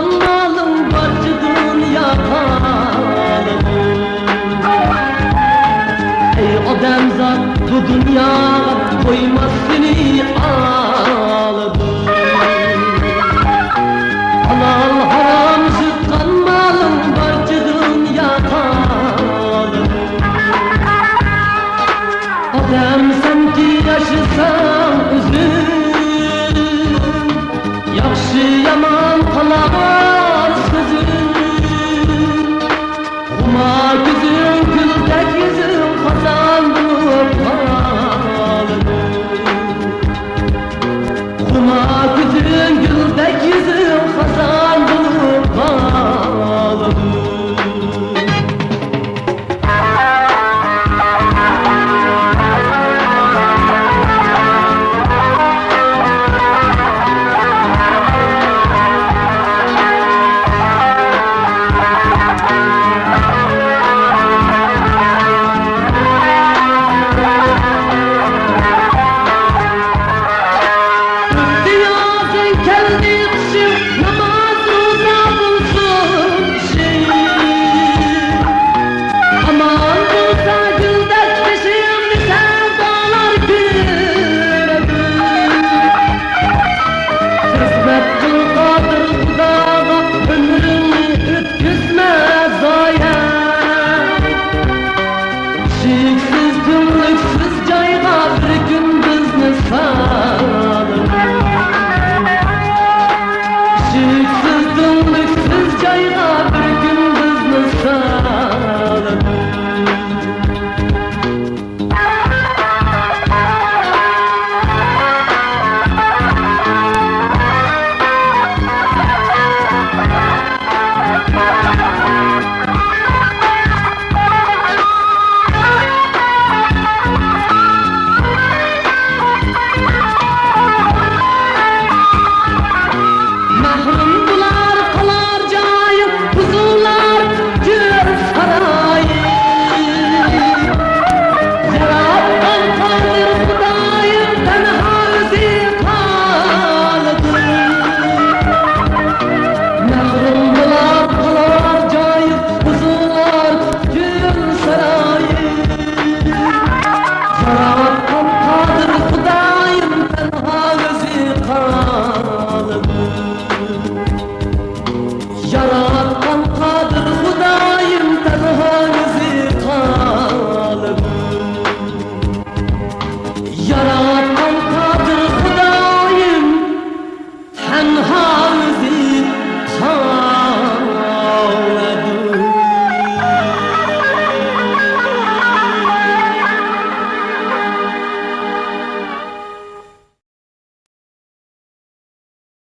malım barcı dünya kalım. Ey odamzat bu dünya koymaz seni alıp. Halal haram zıtkan malım barcı dünya kalım. Odam sen ki yaşasan üzüm, yaxşı yaman kalar sözüm. Kuma gözüm güldek yüzüm kazandım kalım. Kuma gözüm güldek yüzüm kazandım kalım. Şiksiz, tümlüksüz cayga bir gün bizni sağ